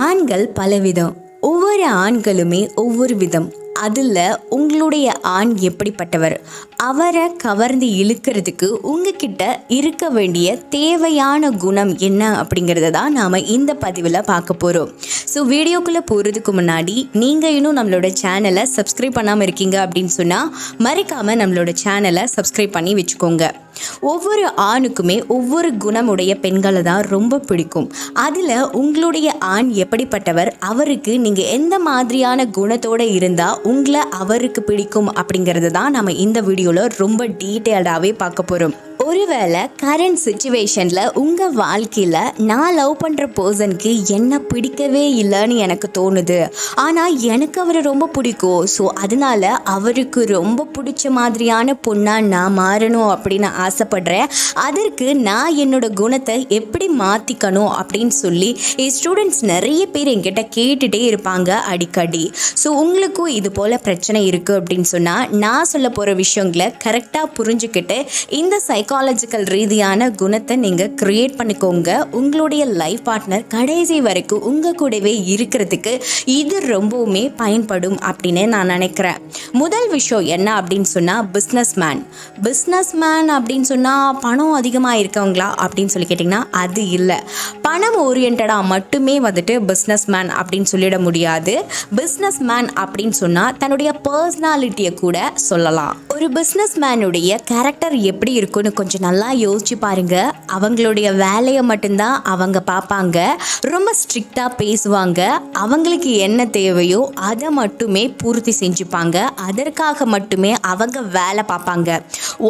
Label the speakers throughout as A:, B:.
A: ஆண்கள் பலவிதம். ஒவ்வொரு ஆண்களுமே ஒவ்வொரு விதம். அதில் உங்களுடைய ஆண் எப்படிப்பட்டவர், அவரை கவர்ந்து இழுக்கிறதுக்கு உங்ககிட்ட இருக்க வேண்டிய தேவையான குணம் என்ன அப்படிங்கிறத தான் நாம் இந்த பதிவில் பார்க்க போகிறோம். ஸோ வீடியோக்குள்ளே போகிறதுக்கு முன்னாடி நீங்கள் இன்னும் நம்மளோட சேனலை சப்ஸ்கிரைப் பண்ணாமல் இருக்கீங்க அப்படின்னு சொன்னால் மறக்காமல் நம்மளோட சேனலை சப்ஸ்கிரைப் பண்ணி வச்சுக்கோங்க. ஒவ்வொரு ஆணுக்குமே ஒவ்வொரு குணமுடைய பெண்களை தான் ரொம்ப பிடிக்கும். அதில் உங்களுடைய ஆண் எப்படிப்பட்டவர், அவருக்கு நீங்கள் எந்த மாதிரியான குணத்தோடு இருந்தால் உங்களை அவருக்கு பிடிக்கும் அப்படிங்கிறது தான் நம்ம இந்த வீடியோவில் ரொம்ப டீட்டெயில்டாகவே பார்க்க போகிறோம். ஒருவேளை கரண்ட் சுச்சுவேஷனில் உங்கள் வாழ்க்கையில் நான் லவ் பண்ணுற பர்சனுக்கு என்ன பிடிக்கவே இல்லைன்னு எனக்கு தோணுது, ஆனால் எனக்கு அவரை ரொம்ப பிடிக்கும், ஸோ அதனால அவருக்கு ரொம்ப பிடிச்ச மாதிரியான பொண்ணாக நான் மாறணும் அப்படின்னு ஆசைப்படுறேன். அதற்கு நான் என்னோட குணத்தை எப்படி மாற்றிக்கணும் அப்படின்னு சொல்லி ஸ்டூடெண்ட்ஸ் நிறைய பேர் என்கிட்ட கேட்டுகிட்டே இருப்பாங்க அடிக்கடி. ஸோ உங்களுக்கும் இது போல் பிரச்சனை இருக்குது அப்படின்னு சொன்னால் நான் சொல்ல போகிற விஷயங்களை கரெக்டாக புரிஞ்சுக்கிட்டு இந்த சைக்காலஜிக்கல் ரீதியான குணத்தை நீங்கள் க்ரியேட் பண்ணிக்கோங்க. உங்களுடைய லைஃப் பார்ட்னர் கடைசி வரைக்கும் உங்கள் கூடவே இருக்கிறதுக்கு இது ரொம்பவுமே பயன்படும் அப்படின்னு நான் நினைக்கிறேன். முதல் விஷயம் என்ன அப்படின்னு சொன்னால் பிஸ்னஸ் மேன் அப்படின்னு சொன்னால் பணம் அதிகமாக இருக்கவங்களா அப்படின்னு சொல்லி கேட்டிங்கன்னா அது இல்லை. பணம் ஓரியன்டாக மட்டுமே வந்துட்டு பிஸ்னஸ் மேன் அப்படின்னு சொல்லிட முடியாது. பிஸ்னஸ் மேன் அப்படின்னு சொன்னால் தன்னுடைய பர்சனாலிட்டியை கூட சொல்லலாம். ஒரு பிஸ்னஸ் மேனுடைய கேரக்டர் எப்படி இருக்குன்னு கொஞ்சம் நல்லா யோசிச்சு பாருங்க. அவங்களுடைய வேலையை மட்டும்தான் அவங்க பார்ப்பாங்க. ரொம்ப ஸ்ட்ரிக்டாக பேசுவாங்க. அவங்களுக்கு என்ன தேவையோ அதை மட்டுமே பூர்த்தி செஞ்சுப்பாங்க. அதற்காக மட்டுமே அவங்க வேலை பார்ப்பாங்க.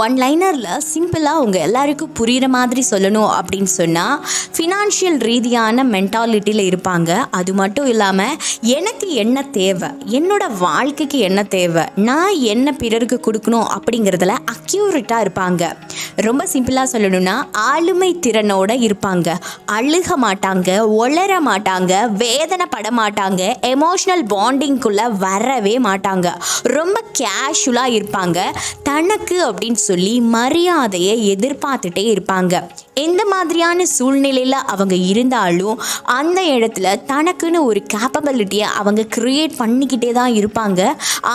A: ஒன் லைனரில் சிம்பிளாக அவங்க எல்லாருக்கும் புரிகிற மாதிரி சொல்லணும் அப்படின்னு சொன்னால் ஃபினான்ஷியல் ரீதியான மென்டாலிட்டியில் இருப்பாங்க. அது மட்டும் இல்லாமல் எனக்கு என்ன தேவை, என்னோட வாழ்க்கைக்கு என்ன தேவை, நான் என்ன பிறருக்கு கொடுக்கணும் அப்படிங்கிறதுல அக்யூரேட்டாக இருப்பாங்க. ரொம்ப சிம்பிளாக சொல்லணும்னா ஆளுமை திறனோடு இருப்பாங்க. அழுக மாட்டாங்க, ஒளர மாட்டாங்க, வேதனைப்பட மாட்டாங்க, எமோஷ்னல் பாண்டிங்குள்ளே வரவே மாட்டாங்க. ரொம்ப கேஷுவலாக இருப்பாங்க. தனக்கு அப்படின்னு சொல்லி மரியாதையை எதிர்பார்த்துட்டே இருப்பாங்க. எந்த மாதிரியான சூழ்நிலையில் அவங்க இருந்தாலும் அந்த இடத்துல தனக்குன்னு ஒரு கேப்பபிலிட்டியை அவங்க க்ரியேட் பண்ணிக்கிட்டே தான் இருப்பாங்க.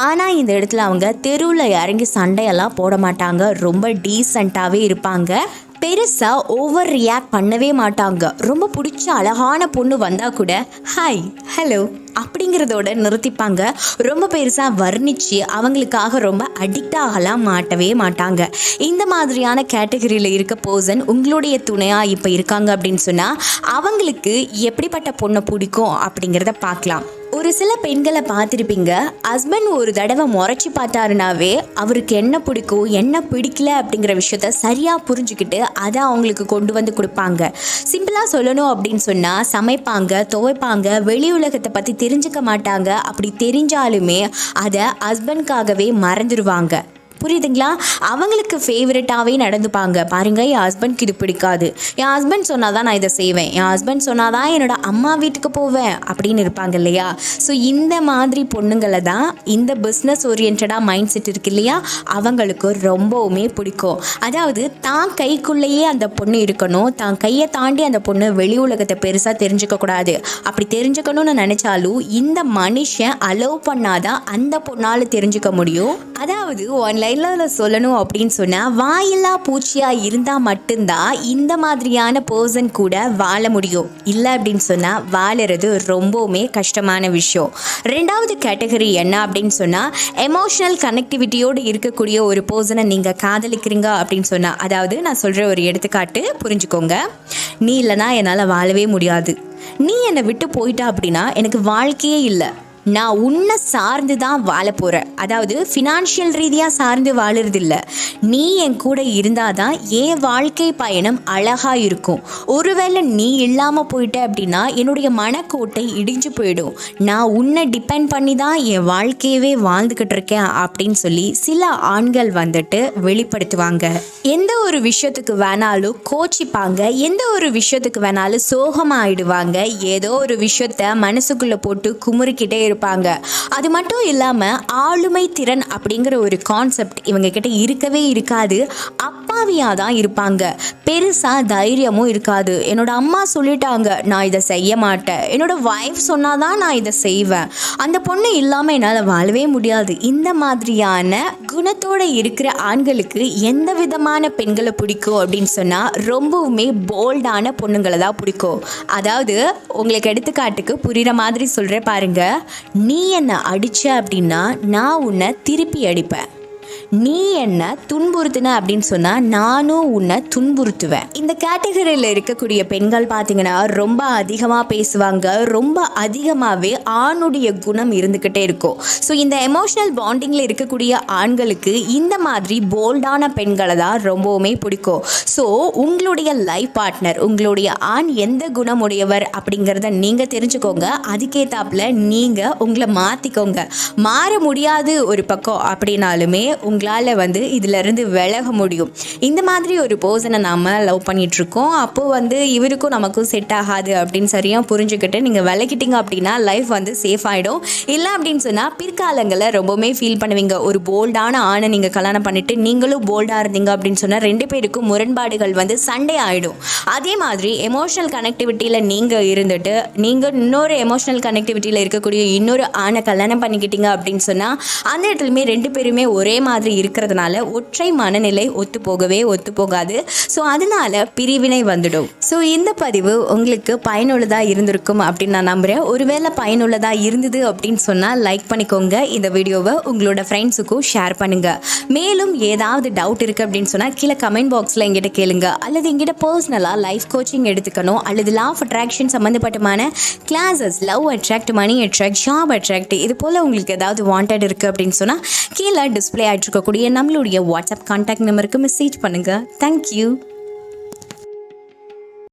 A: ஆனால் இந்த இடத்துல அவங்க தெருவில் இறங்கி சண்டையெல்லாம் போட மாட்டாங்க. ரொம்ப டீசெண்டாகவே இருப்பாங்க. பெருசாக ஓவர் ரியாக்ட் பண்ணவே மாட்டாங்க. ரொம்ப பிடிச்ச அழகான பொண்ணு வந்தால் கூட ஹாய் ஹலோ அப்படிங்கிறதோட நிறுத்திப்பாங்க. ரொம்ப பெருசாக வர்ணித்து அவங்களுக்காக ரொம்ப அடிக்ட் ஆகலாம் மாட்டவே மாட்டாங்க. இந்த மாதிரியான கேட்டகரியில் இருக்க பர்சன் உங்களுடைய துணையாக இப்போ இருக்காங்க அப்படின்னு சொன்னால் அவங்களுக்கு எப்படிப்பட்ட பொண்ணை பிடிக்கும் அப்படிங்கிறத பார்க்கலாம். ஒரு சில பெண்களை பார்த்துருப்பீங்க, ஹஸ்பண்ட் ஒரு தடவை முறைச்சி பார்த்தாருனாவே அவருக்கு என்ன பிடிக்கும் என்ன பிடிக்கல அப்படிங்கிற விஷயத்த சரியாக புரிஞ்சுக்கிட்டு அதை அவங்களுக்கு கொண்டு வந்து கொடுப்பாங்க. சிம்பிளாக சொல்லணும் அப்படின்னு சொன்னால் சமைப்பாங்க, துவைப்பாங்க, வெளி உலகத்தை பற்றி தெரிஞ்சுக்க மாட்டாங்க. அப்படி தெரிஞ்சாலுமே அதை ஹஸ்பண்ட்காகவே மறந்துடுவாங்க. புரியுதுங்களா? அவங்களுக்கு ஃபேவரட்டாகவே நடந்துப்பாங்க. பாருங்கள், என் ஹஸ்பண்ட்க்கு இது பிடிக்காது, என் ஹஸ்பண்ட் சொன்னால் தான் நான் இதை செய்வேன், என் ஹஸ்பண்ட் சொன்னால் தான் என்னோடய அம்மா வீட்டுக்கு போவேன் அப்படின்னு இருப்பாங்க இல்லையா? ஸோ இந்த மாதிரி பொண்ணுங்களை தான் இந்த பிஸ்னஸ் ஓரியன்டாக மைண்ட் செட் இருக்கு இல்லையா, அவங்களுக்கு ரொம்பவுமே பிடிக்கும். அதாவது தான் கைக்குள்ளேயே அந்த பொண்ணு இருக்கணும், தான் கையை தாண்டி அந்த பொண்ணு வெளி உலகத்தை பெருசாக தெரிஞ்சுக்கக்கூடாது. அப்படி தெரிஞ்சுக்கணும்னு நினச்சாலும் இந்த மனுஷன் அலோவ் பண்ணாதான் அந்த பொண்ணால் தெரிஞ்சுக்க முடியும். அதாவது லைனில் சொல்லணும் அப்படின்னு சொன்னால் வாயில்லா பூச்சியாக இருந்தால் மட்டும்தான் இந்த மாதிரியான பர்சன் கூட வாழ முடியும். இல்லை அப்படின்னு சொன்னால் வாழறது ரொம்பவுமே கஷ்டமான விஷயம். ரெண்டாவது கேட்டகரி என்ன அப்படின்னு சொன்னால் எமோஷ்னல் கனெக்டிவிட்டியோடு இருக்கக்கூடிய ஒரு பர்சனை நீங்கள் காதலிக்கிறீங்க அப்படின்னு சொன்னால், அதாவது நான் சொல்கிற ஒரு எடுத்துக்காட்டு புரிஞ்சுக்கோங்க. நீ இல்லைனா என்னால் வாழவே முடியாது, நீ என்னை விட்டு போயிட்டா அப்படின்னா எனக்கு வாழ்க்கையே இல்லை, நான் உன்னை சார்ந்து தான் வாழ போகிறேன். அதாவது ஃபினான்ஷியல் ரீதியாக சார்ந்து வாழறதில்ல, நீ என் கூட இருந்தால் தான் என் வாழ்க்கை பயணம் அழகாக இருக்கும். ஒருவேளை நீ இல்லாமல் போயிட்ட அப்படின்னா என்னுடைய மனக்கோட்டை இடிஞ்சு போயிடும். நான் உன்னை டிபெண்ட் பண்ணி தான் என் வாழ்க்கையவே வாழ்ந்துக்கிட்டு இருக்கேன் அப்படின்னு சொல்லி சில ஆண்கள் வந்துட்டு வெளிப்படுத்துவாங்க. எந்த ஒரு விஷயத்துக்கு வேணாலும் கோச்சிப்பாங்க, எந்த ஒரு விஷயத்துக்கு வேணாலும் சோகமாகிடுவாங்க, ஏதோ ஒரு விஷயத்த மனசுக்குள்ளே போட்டு குமுறிக்கிட்டே இருப்பாங்க. அது மட்டும் இல்லாமல் ஆளுமை திறன் அப்படிங்கிற ஒரு கான்செப்ட் இவங்க கிட்ட இருக்கவே இருக்காது. அப்பாவியாக தான் இருப்பாங்க. பெருசாக தைரியமும் இருக்காது. என்னோட அம்மா சொல்லிட்டாங்க, நான் இதை செய்ய மாட்டேன். என்னோட வைஃப் சொன்னாதான் நான் இதை செய்வேன். அந்த பொண்ணு இல்லாமல் என்னால் வாழவே முடியாது. இந்த மாதிரியான குணத்தோடு இருக்கிற ஆண்களுக்கு எந்த விதமான பெண்களை பிடிக்கும் அப்படின்னு சொன்னால் ரொம்பவுமே போல்டான பொண்ணுங்களை தான் பிடிக்கும். அதாவது உங்களுக்கு எடுத்துக்காட்டுக்கு புரிகிற மாதிரி சொல்கிறேன் பாருங்க. நீ என்னை அடிச்ச அப்படின்னா நான் உன்னை திருப்பி அடிப்பேன். நீ என்ன துன்புறுத்தின அப்படின்னு சொன்னால் நானும் உன்னை துன்புறுத்துவேன். இந்த கேட்டகரியில் இருக்கக்கூடிய பெண்கள் பார்த்தீங்கன்னா ரொம்ப அதிகமாக பேசுவாங்க. ரொம்ப அதிகமாகவே ஆணுடைய குணம் இருந்துக்கிட்டே இருக்கும். ஸோ இந்த எமோஷ்னல் பாண்டிங்கில் இருக்கக்கூடிய ஆண்களுக்கு இந்த மாதிரி போல்டான பெண்களை தான் ரொம்பவுமே பிடிக்கும். ஸோ உங்களுடைய லைஃப் பார்ட்னர், உங்களுடைய ஆண் எந்த குணமுடையவர் அப்படிங்கிறத நீங்கள் தெரிஞ்சுக்கோங்க. அதுக்கேற்றாப்புல நீங்கள் உங்களை மாற்றிக்கோங்க. மாற முடியாது ஒரு பக்கம் அப்படின்னாலுமே உங்களால் இதிலிருந்து விலக முடியும். இந்த மாதிரி ஒரு பர்சனை நாம் லவ் பண்ணிகிட்ருக்கோம். அப்போது இவருக்கும் நமக்கும் செட் ஆகாது அப்படின்னு சரியாக புரிஞ்சுக்கிட்டு நீங்கள் விலகிட்டீங்க அப்படின்னா லைஃப் சேஃப் ஆகிடும். இல்லை அப்படின்னு சொன்னால் பிற்காலங்களில் ரொம்பவுமே ஃபீல் பண்ணுவீங்க. ஒரு போல்டான ஆணை நீங்கள் கல்யாணம் பண்ணிவிட்டு நீங்களும் போல்டாக இருந்தீங்க அப்படின்னு சொன்னால் 2 பேருக்கும் முரண்பாடுகள் சண்டை ஆகிடும். அதே மாதிரி எமோஷ்னல் கனெக்டிவிட்டியில் நீங்கள் இருந்துட்டு நீங்கள் இன்னொரு எமோஷ்னல் கனெக்டிவிட்டியில் இருக்கக்கூடிய இன்னொரு ஆணை கல்யாணம் பண்ணிக்கிட்டீங்க அப்படின்னு சொன்னால் அந்த இடத்துலையுமே 2 பேருமே ஒரே மாதிரி இருக்கிறதுனால ஒற்றை மனநிலை ஒத்து போகாது. ஸோ அதனால பிரிவினை வந்துடும். ஸோ இந்த பதிவு உங்களுக்கு பயனுள்ளதாக இருந்திருக்கும் அப்படின்னு நான் நம்புகிறேன். ஒருவேளை பயனுள்ளதாக இருந்தது அப்படின்னு சொன்னால் லைக் பண்ணிக்கோங்க. இந்த வீடியோவை உங்களோட ஃப்ரெண்ட்ஸுக்கும் ஷேர் பண்ணுங்கள். மேலும் ஏதாவது டவுட் இருக்குது அப்படின்னு சொன்னால் கீழே கமெண்ட் பாக்ஸில் எங்கிட்ட கேளுங்க. அல்லது எங்கிட்ட பர்சனலாக லைஃப் கோச்சிங் எடுத்துக்கணும், அல்லது லா ஆஃப் அட்ராக்ஷன் சம்மந்தப்பட்டமான classes, love attract, money attract, job attract, இது போல் உங்களுக்கு ஏதாவது வாண்டட் இருக்குது அப்படின்னு சொன்னால் கீழே டிஸ்பிளே ஆகிட்டு இருக்கக்கூடிய நம்மளுடைய வாட்ஸ்அப் கான்டாக்ட் நம்பருக்கு மெசேஜ் பண்ணுங்கள். தேங்க்யூ.